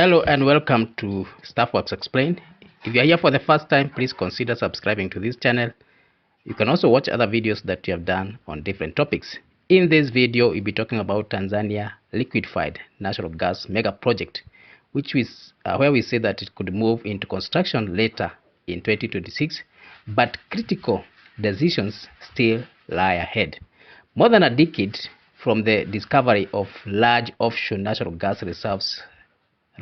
Hello and welcome to Staffworks Explained. If you are here for the first time, please consider subscribing to this channel. You can also watch other videos that we have done on different topics. In this video, we'll be talking about Tanzania liquefied natural gas mega project, which is where we say that it could move into construction later in 2026, but critical decisions still lie ahead. More than a decade from the discovery of large offshore natural gas reserves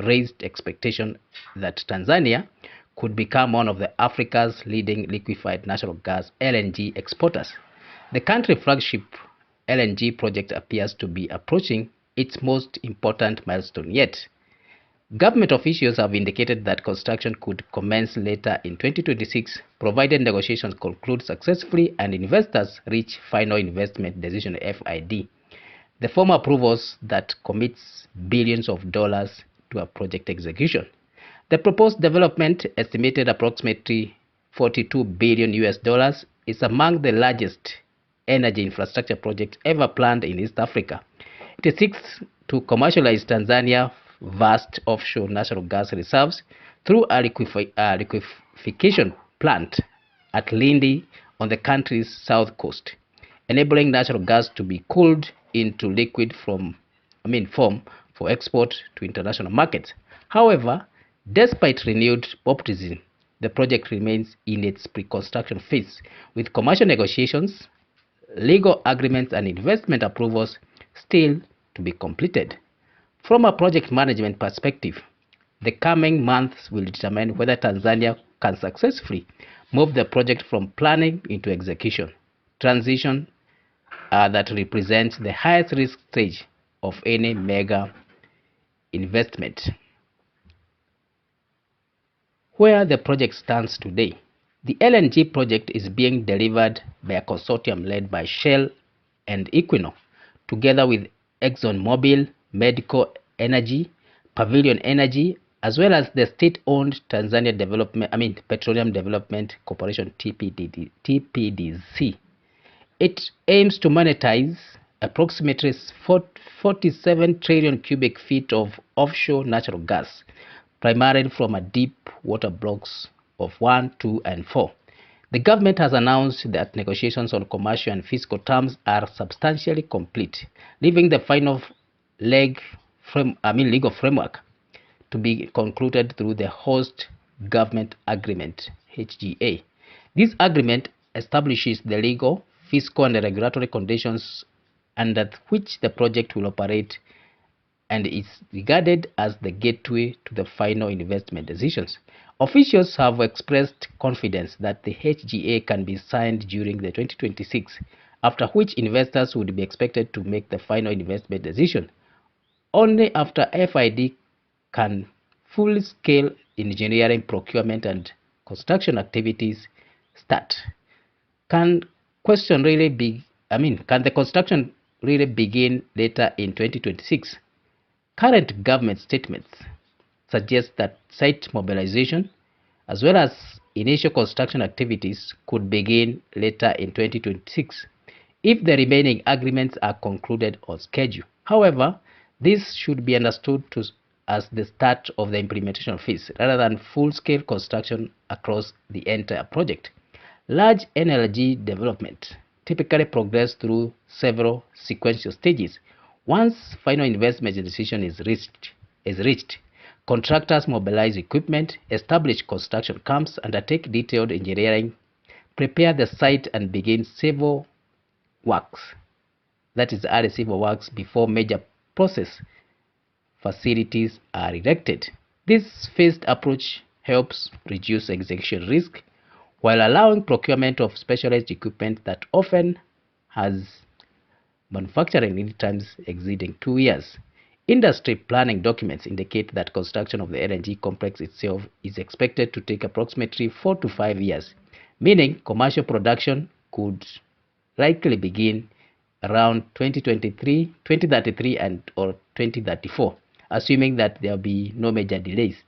raised expectation that Tanzania could become one of the Africa's leading liquefied natural gas LNG exporters. The country's flagship LNG project appears to be approaching its most important milestone yet. Government officials have indicated that construction could commence later in 2026, provided negotiations conclude successfully and investors reach final investment decision (FID). The formal approvals that commits billions of dollars to a project execution. The proposed development, estimated approximately $42 billion, is among the largest energy infrastructure projects ever planned in East Africa. It seeks to commercialize Tanzania's vast offshore natural gas reserves through a liquefaction plant at Lindi on the country's south coast, enabling natural gas to be cooled into liquid form for export to international markets. However, despite renewed optimism, the project remains in its pre-construction phase, with commercial negotiations, legal agreements, and investment approvals still to be completed. From a project management perspective, the coming months will determine whether Tanzania can successfully move the project from planning into execution, transition that represents the highest risk stage of any mega investment. Where the project stands today, the LNG project is being delivered by a consortium led by Shell and Equinor, together with ExxonMobil, Medical Energy, Pavilion Energy, as well as the state-owned Tanzania Petroleum Development Corporation (TPDC). It aims to monetize approximately 47 trillion cubic feet of offshore natural gas, primarily from a deep water blocks of 1, 2, and 4. The government has announced that negotiations on commercial and fiscal terms are substantially complete, leaving the final legal framework to be concluded through the Host Government Agreement (HGA). This agreement establishes the legal, fiscal, and regulatory conditions under which the project will operate and is regarded as the gateway to the final investment decisions. Officials have expressed confidence that the HGA can be signed during the 2026, after which investors would be expected to make the final investment decision. Only after FID can full-scale engineering, procurement, and construction activities start. Can the construction really begin later in 2026? Current government statements suggest that site mobilization as well as initial construction activities could begin later in 2026 if the remaining agreements are concluded on schedule. However, this should be understood as the start of the implementation phase rather than full-scale construction across the entire project. Large energy development typically progress through several sequential stages. Once final investment decision is reached, contractors mobilize equipment, establish construction camps, undertake detailed engineering, prepare the site, and begin civil works, that is early civil works, before major process facilities are erected. This phased approach helps reduce execution risk while allowing procurement of specialized equipment that often has manufacturing lead times exceeding 2 years. Industry planning documents indicate that construction of the LNG complex itself is expected to take approximately 4 to 5 years, meaning commercial production could likely begin around 2033 or 2034, assuming that there will be no major delays.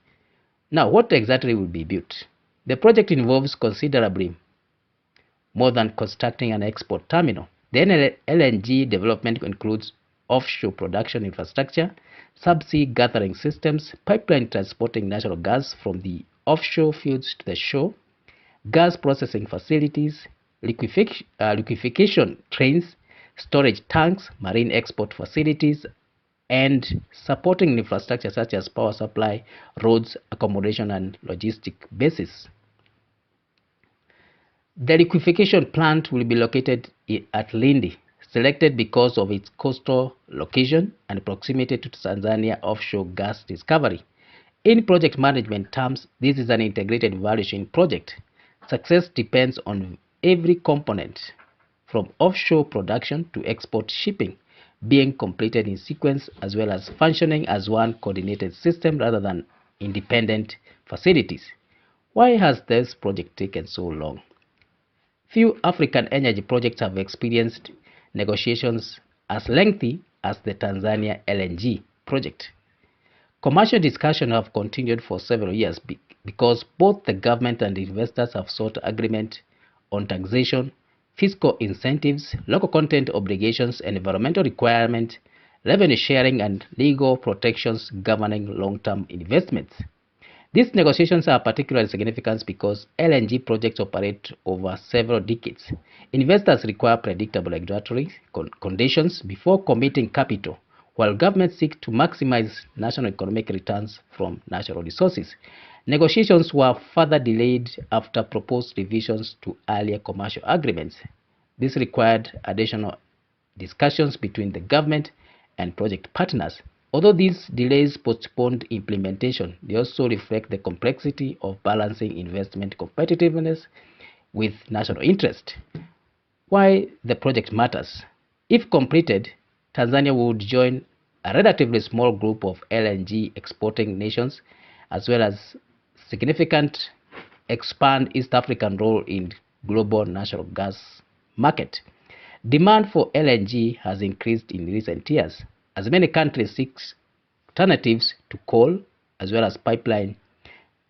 Now, what exactly will be built? The project involves considerably more than constructing an export terminal. The LNG development includes offshore production infrastructure, subsea gathering systems, pipeline transporting natural gas from the offshore fields to the shore, gas processing facilities, liquefaction trains, storage tanks, marine export facilities, and supporting infrastructure such as power supply, roads, accommodation, and logistic bases. The liquefaction plant will be located at Lindi, selected because of its coastal location and proximity to Tanzania offshore gas discovery. In project management terms, this is an integrated value chain project. Success depends on every component, from offshore production to export shipping, being completed in sequence as well as functioning as one coordinated system rather than independent facilities. Why has this project taken so long? Few African energy projects have experienced negotiations as lengthy as the Tanzania LNG project. Commercial discussions have continued for several years because both the government and investors have sought agreement on taxation, fiscal incentives, local content obligations, environmental requirements, revenue sharing, and legal protections governing long-term investments. These negotiations are particularly significant because LNG projects operate over several decades. Investors require predictable regulatory conditions before committing capital, while governments seek to maximize national economic returns from natural resources. Negotiations were further delayed after proposed revisions to earlier commercial agreements. This required additional discussions between the government and project partners. Although these delays postponed implementation, they also reflect the complexity of balancing investment competitiveness with national interest. Why the project matters? If completed, Tanzania would join a relatively small group of LNG exporting nations, as well as significant expand East African role in global natural gas market. Demand for LNG has increased in recent years as many countries seek alternatives to coal as well as pipeline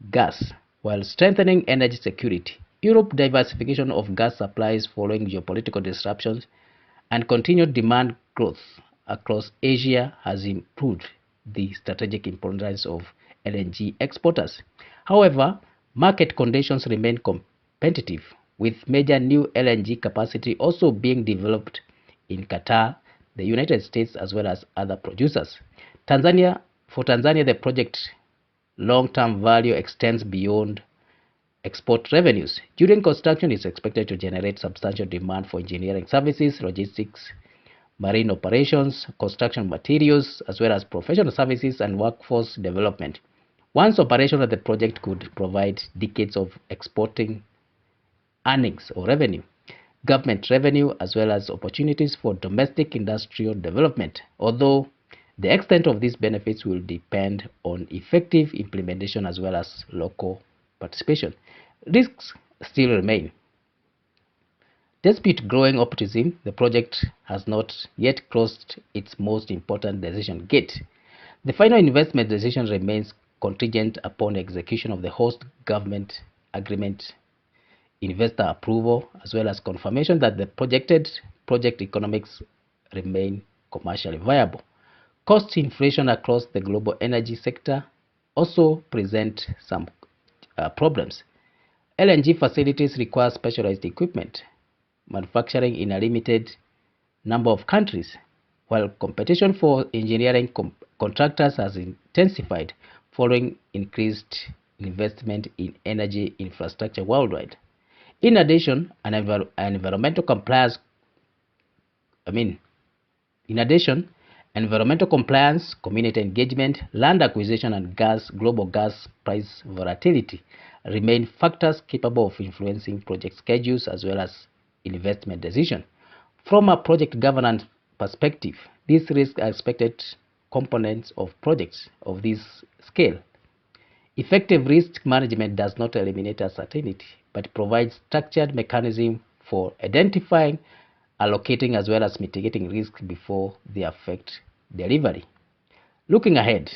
gas, while strengthening energy security. Europe's diversification of gas supplies following geopolitical disruptions and continued demand growth across Asia has improved the strategic importance of LNG exporters. However, market conditions remain competitive, with major new LNG capacity also being developed in Qatar, the United States, as well as other producers. For Tanzania, the project long-term value extends beyond export revenues. During construction, it's expected to generate substantial demand for engineering services, logistics, marine operations, construction materials, as well as professional services and workforce development. Once operational, the project could provide decades of exporting earnings or revenue, government revenue, as well as opportunities for domestic industrial development, although the extent of these benefits will depend on effective implementation as well as local participation. Risks still remain. Despite growing optimism, the project has not yet crossed its most important decision gate. The final investment decision remains contingent upon execution of the host government agreement, investor approval, as well as confirmation that the projected project economics remain commercially viable. Cost inflation across the global energy sector also present some problems. LNG facilities require specialized equipment, manufacturing in a limited number of countries, while competition for engineering contractors has intensified following increased investment in energy infrastructure worldwide. In addition, environmental compliance, I mean, in addition, environmental compliance, community engagement, land acquisition, and global gas price volatility remain factors capable of influencing project schedules as well as investment decisions. From a project governance perspective, these risks are expected components of projects of this scale. Effective risk management does not eliminate uncertainty, but provides structured mechanism for identifying, allocating, as well as mitigating risk before they affect delivery. Looking ahead,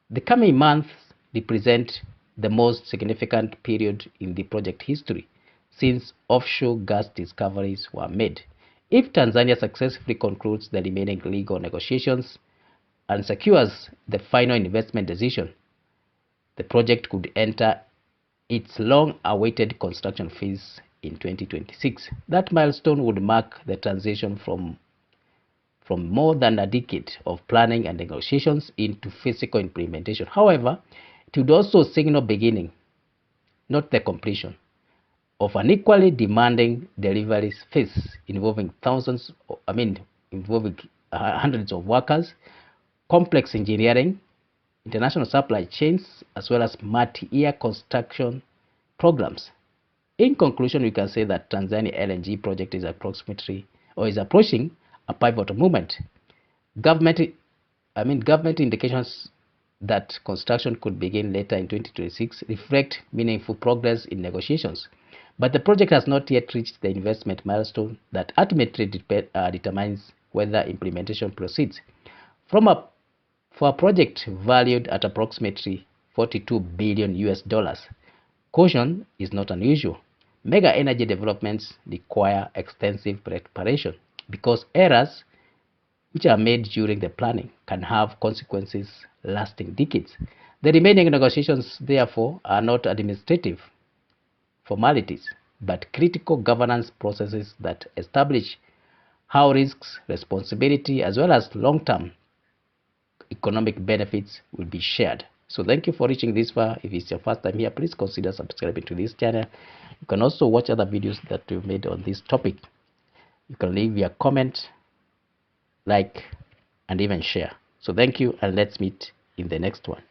the coming months represent the most significant period in the project history since offshore gas discoveries were made. If Tanzania successfully concludes the remaining legal negotiations, and secures the final investment decision, the project could enter its long-awaited construction phase in 2026. That milestone would mark the transition from more than a decade of planning and negotiations into physical implementation. However, it would also signal beginning, not the completion, of an equally demanding delivery phase involving hundreds of workers, complex engineering, international supply chains, as well as multi-year construction programs. In conclusion, we can say that Tanzania LNG project is approaching a pivotal moment. Government indications that construction could begin later in 2026 reflect meaningful progress in negotiations. But the project has not yet reached the investment milestone that ultimately determines whether implementation proceeds. For a project valued at approximately 42 billion US dollars, caution is not unusual. Mega energy developments require extensive preparation because errors which are made during the planning can have consequences lasting decades. The remaining negotiations, therefore, are not administrative formalities, but critical governance processes that establish how risks, responsibility, as well as long-term economic benefits will be shared. So thank you for reaching this far. If it's your first time here, please consider subscribing to this channel. You can also watch other videos that we've made on this topic. You can leave your comment, like, and even share. So thank you, and let's meet in the next one.